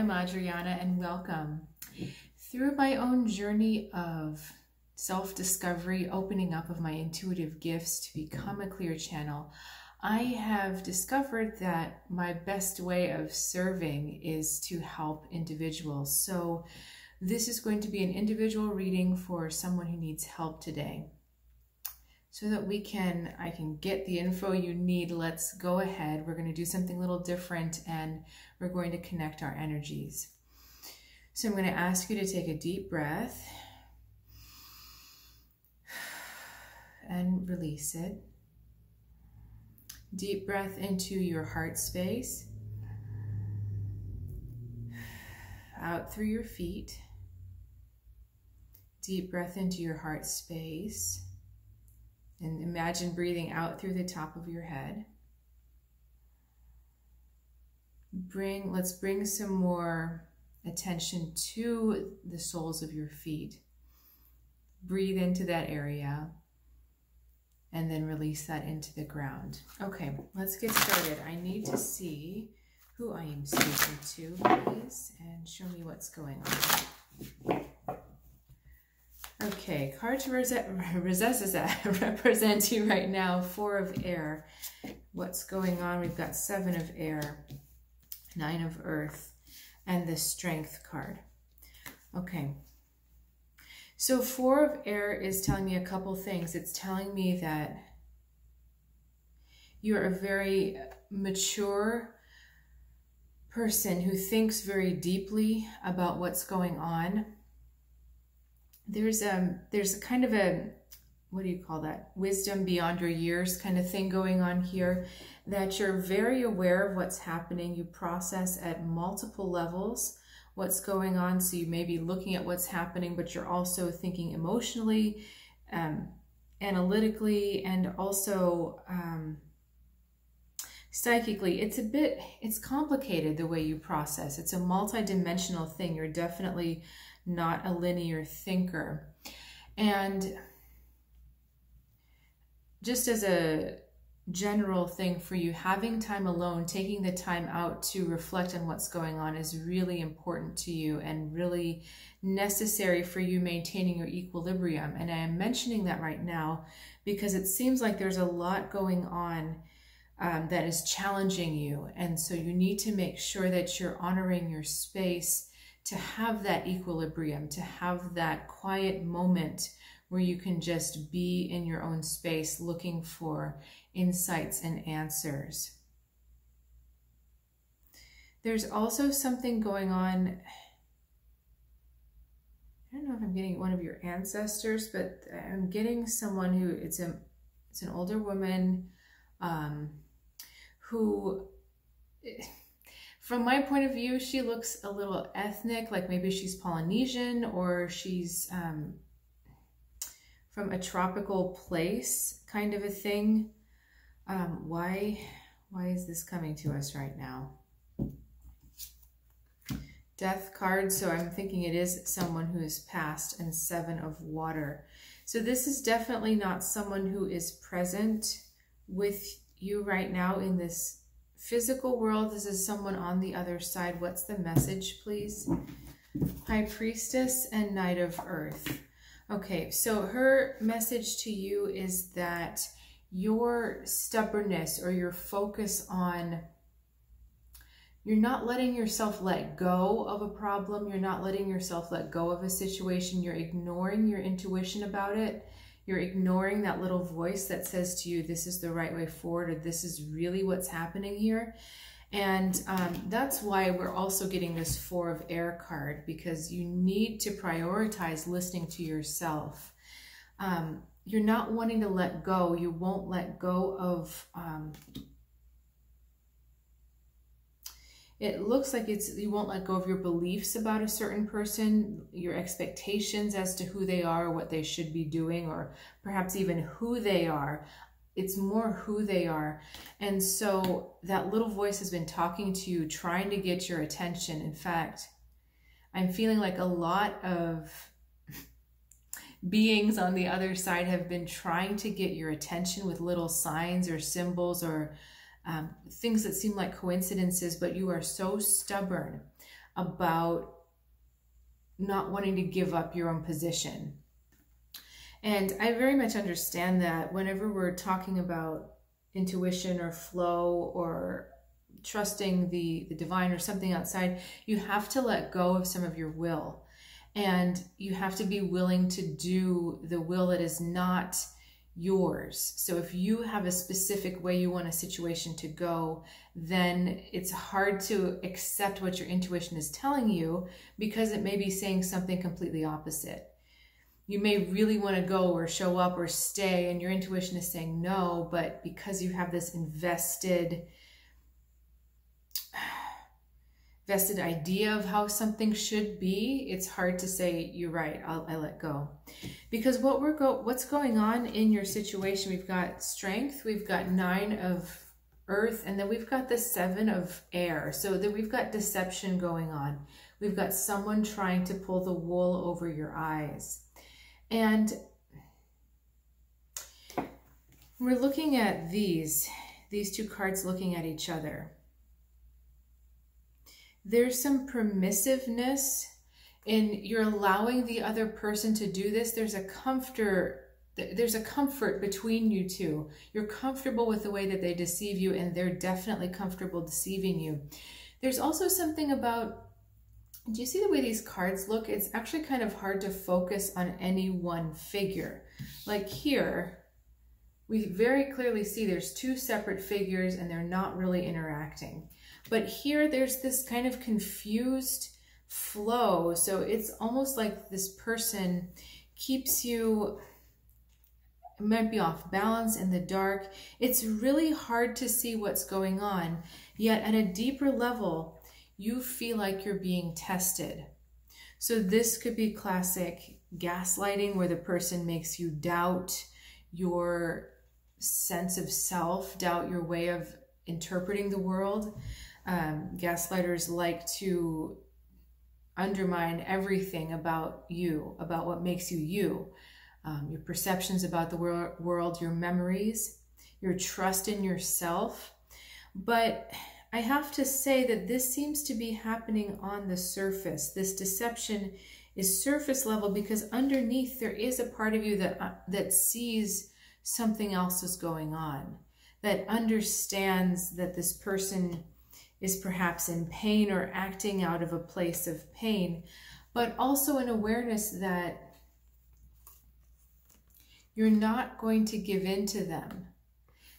I'm Adriana and welcome. Through my own journey of self-discovery, opening up of my intuitive gifts to become a clear channel, I have discovered that my best way of serving is to help individuals. So this is going to be an individual reading for someone who needs help today. So that I can get the info you need, let's go ahead. We're going to do something a little different and we're going to connect our energies. So I'm going to ask you to take a deep breath and release it. Deep breath into your heart space, out through your feet. Deep breath into your heart space. And imagine breathing out through the top of your head. Let's bring some more attention to the soles of your feet. Breathe into that area and then release that into the ground. Okay, let's get started. I need to see who I am speaking to, please, and show me what's going on. Okay, card to represent you right now, 4 of air. What's going on? We've got 7 of air, 9 of earth, and the strength card. Okay, so 4 of air is telling me a couple things. It's telling me that you're a very mature person who thinks very deeply about what's going on. There's kind of a, what do you call that? Wisdom beyond your years kind of thing going on here, that you're very aware of what's happening. You process at multiple levels what's going on. So you may be looking at what's happening, but you're also thinking emotionally, analytically, and also psychically. It's complicated the way you process. It's a multi-dimensional thing. You're definitely not a linear thinker. And just as a general thing for you, having time alone, taking the time out to reflect on what's going on is really important to you and really necessary for you maintaining your equilibrium. And I am mentioning that right now because it seems like there's a lot going on that is challenging you. And so you need to make sure that you're honoring your space to have that equilibrium, to have that quiet moment where you can just be in your own space looking for insights and answers. There's also something going on. I don't know if I'm getting one of your ancestors, but I'm getting someone who, it's an older woman who, from my point of view, she looks a little ethnic, like maybe she's Polynesian or she's from a tropical place kind of a thing. Why is this coming to us right now? Death card, so I'm thinking it is someone who is past, and 7 of water. So this is definitely not someone who is present with you right now in this physical world. This is someone on the other side. What's the message, please? High Priestess and Knight of Earth. Okay, so her message to you is that your stubbornness or your focus on, you're not letting yourself let go of a problem. You're not letting yourself let go of a situation. You're ignoring your intuition about it. You're ignoring that little voice that says to you, this is the right way forward, or this is really what's happening here. And that's why we're also getting this 4 of air card, because you need to prioritize listening to yourself. You're not wanting to let go. You won't let go of, it looks like you won't let go of your beliefs about a certain person, your expectations as to who they are, what they should be doing, or perhaps even who they are. It's more who they are. And so that little voice has been talking to you, trying to get your attention. In fact, I'm feeling like a lot of beings on the other side have been trying to get your attention with little signs or symbols or things that seem like coincidences, but you are so stubborn about not wanting to give up your own position. And I very much understand that whenever we're talking about intuition or flow or trusting the divine or something outside, you have to let go of some of your will. And you have to be willing to do the will that is not yours. So if you have a specific way you want a situation to go, then it's hard to accept what your intuition is telling you because it may be saying something completely opposite. You may really want to go or show up or stay, and your intuition is saying no, but because you have this vested idea of how something should be, it's hard to say, you're right, I let go. Because what's going on in your situation, we've got strength, we've got 9 of earth, and then we've got the 7 of air. So then we've got deception going on. We've got someone trying to pull the wool over your eyes. And we're looking at these 2 cards looking at each other. There's some permissiveness in you're allowing the other person to do this. There's a comfort between you two. You're comfortable with the way that they deceive you, and they're definitely comfortable deceiving you. There's also something about, do you see the way these cards look? It's actually kind of hard to focus on any one figure. Like here, we very clearly see there's 2 separate figures and they're not really interacting. But here there's this kind of confused flow. So it's almost like this person keeps you, it might be off balance in the dark. It's really hard to see what's going on. Yet at a deeper level, you feel like you're being tested. So this could be classic gaslighting, where the person makes you doubt your sense of self, doubt your way of interpreting the world. Gaslighters like to undermine everything about you, about what makes you you. Your perceptions about the world, your memories, your trust in yourself. But I have to say that this seems to be happening on the surface. This deception is surface level because underneath there is a part of you that sees something else is going on, that understands that this person is perhaps in pain or acting out of a place of pain, but also an awareness that you're not going to give in to them.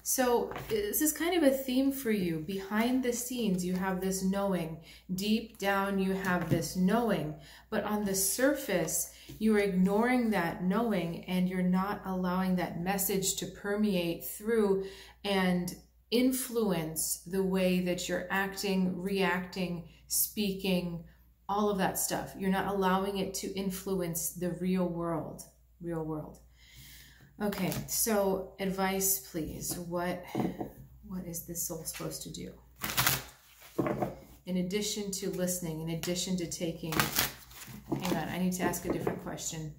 So this is kind of a theme for you. Behind the scenes, you have this knowing. Deep down, you have this knowing. But on the surface, you're ignoring that knowing, and you're not allowing that message to permeate through and influence the way that you're acting, reacting, speaking, all of that stuff. You're not allowing it to influence the real world. Okay, so advice, please. What is this soul supposed to do? In addition to listening, in addition to taking... Hang on, I need to ask a different question.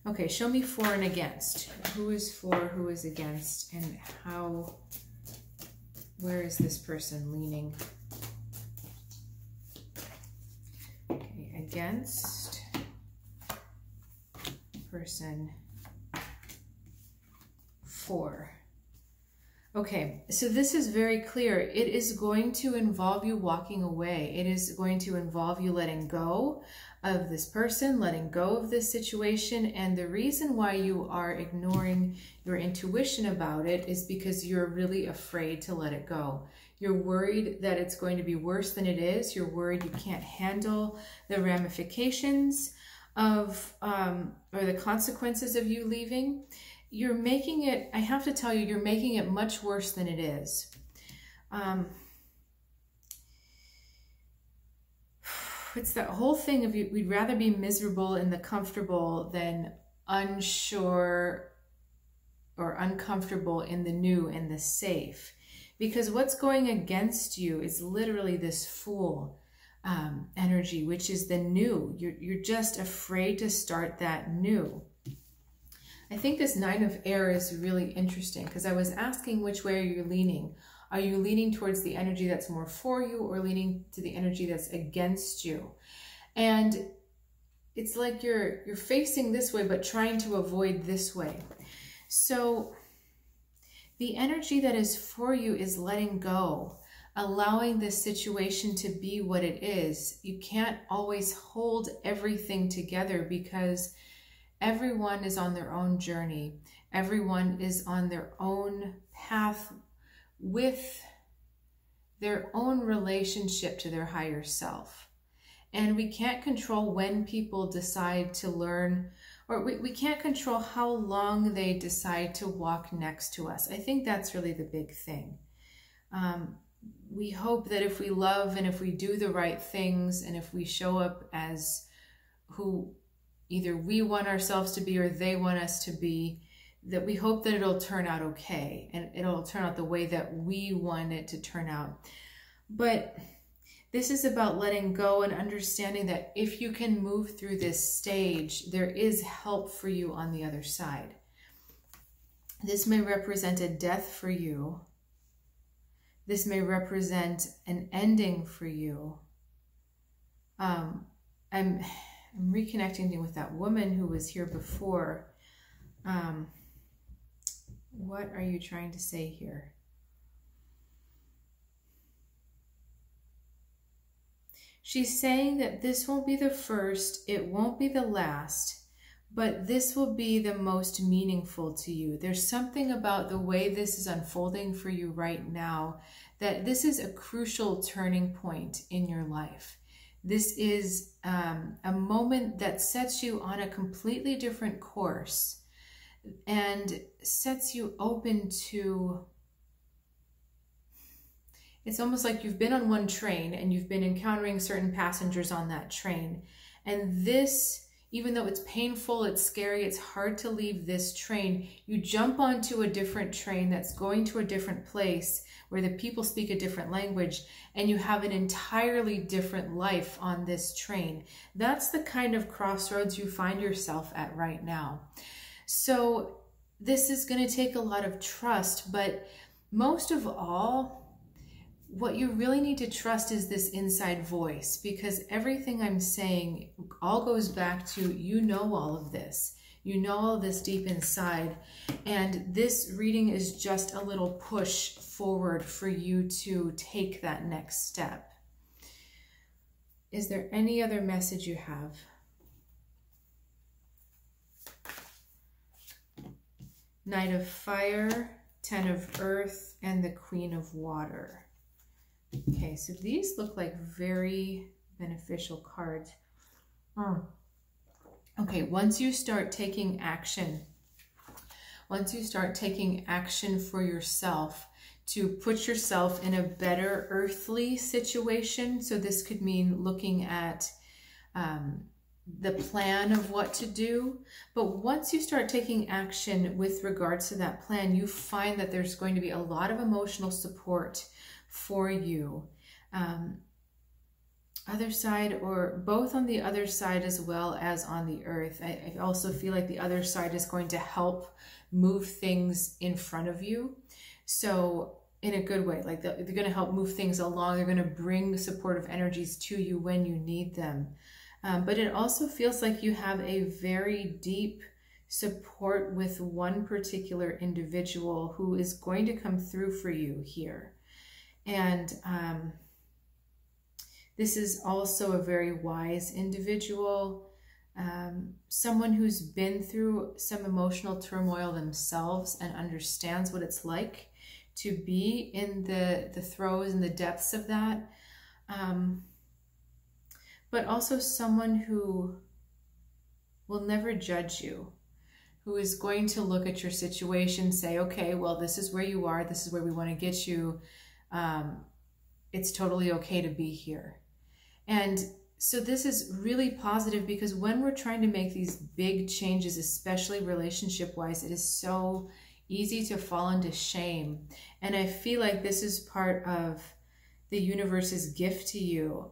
Okay, show me for and against. Who is for, who is against, and how... Where is this person leaning? Okay, against... person 4. Okay, so this is very clear. It is going to involve you walking away. It is going to involve you letting go of this person, letting go of this situation. And the reason why you are ignoring your intuition about it is because you're really afraid to let it go. You're worried that it's going to be worse than it is. You're worried you can't handle the ramifications of or the consequences of you leaving. You're making it, I have to tell you, you're making it much worse than it is. It's that whole thing of we'd rather be miserable in the comfortable than unsure or uncomfortable in the new and the safe. Because what's going against you is literally this Fool energy, which is the new. You're just afraid to start that new. I think this 9 of air is really interesting because I was asking which way are you leaning. Are you leaning towards the energy that's more for you or leaning to the energy that's against you? And it's like you're facing this way, but trying to avoid this way. So the energy that is for you is letting go, allowing this situation to be what it is. You can't always hold everything together because everyone is on their own journey. Everyone is on their own path with their own relationship to their higher self. And we can't control when people decide to learn, or we can't control how long they decide to walk next to us. I think that's really the big thing. We hope that if we love and if we do the right things and if we show up as who either we want ourselves to be or they want us to be, that we hope that it'll turn out okay and it'll turn out the way that we want it to turn out. But this is about letting go and understanding that if you can move through this stage, there is help for you on the other side. This may represent a death for you. This may represent an ending for you. I'm reconnecting with that woman who was here before. What are you trying to say here? She's saying that this won't be the first, it won't be the last, but this will be the most meaningful to you. There's something about the way this is unfolding for you right now, that this is a crucial turning point in your life. This is a moment that sets you on a completely different course and sets you open to... It's almost like you've been on one train and you've been encountering certain passengers on that train. And this, even though it's painful, it's scary, it's hard to leave this train, you jump onto a different train that's going to a different place where the people speak a different language, and you have an entirely different life on this train. That's the kind of crossroads you find yourself at right now. So this is going to take a lot of trust, but most of all, what you really need to trust is this inside voice, because everything I'm saying all goes back to, you know all of this. You know all this deep inside. And this reading is just a little push forward for you to take that next step. Is there any other message you have? Knight of Fire, Ten of Earth, and the Queen of Water. Okay, so these look like very beneficial cards. Okay, once you start taking action for yourself to put yourself in a better earthly situation, so this could mean looking at the plan of what to do, but once you start taking action with regards to that plan, you find that there's going to be a lot of emotional support for you. Other side, or both on the other side as well as on the earth. I also feel like the other side is going to help move things in front of you. So in a good way, like they're going to help move things along. They're going to bring supportive energies to you when you need them. But it also feels like you have a very deep support with one particular individual who is going to come through for you here. And this is also a very wise individual, someone who's been through some emotional turmoil themselves and understands what it's like to be in the throes and the depths of that. But also someone who will never judge you, who is going to look at your situation, say, okay, well, this is where you are. This is where we want to get you. It's totally okay to be here. And so this is really positive, because when we're trying to make these big changes, especially relationship-wise, it is so easy to fall into shame. And I feel like this is part of the universe's gift to you.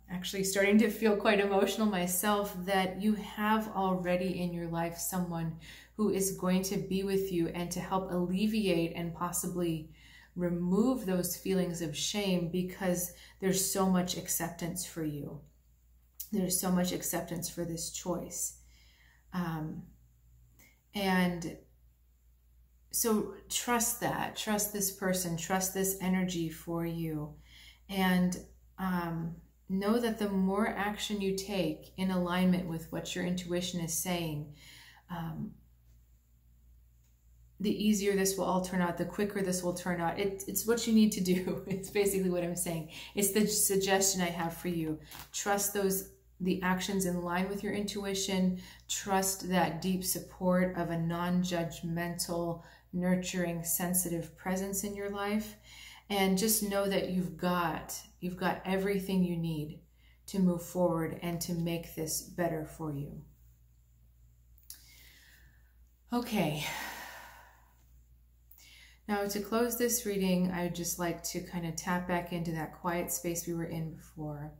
Actually starting to feel quite emotional myself, that you have already in your life someone who is going to be with you and to help alleviate and possibly remove those feelings of shame, because there's so much acceptance for you. There's so much acceptance for this choice. And so trust that, trust this person, trust this energy for you. And know that the more action you take in alignment with what your intuition is saying, the easier this will all turn out, the quicker this will turn out. It's what you need to do. It's basically what I'm saying. It's the suggestion I have for you. Trust the actions in line with your intuition. Trust that deep support of a non-judgmental, nurturing, sensitive presence in your life. And just know that you've got everything you need to move forward and to make this better for you. Okay. Now, to close this reading, I'd just like to kind of tap back into that quiet space we were in before.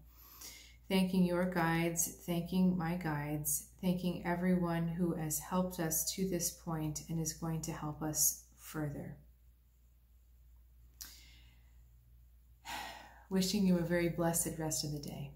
Thanking your guides, thanking my guides, thanking everyone who has helped us to this point and is going to help us further. Wishing you a very blessed rest of the day.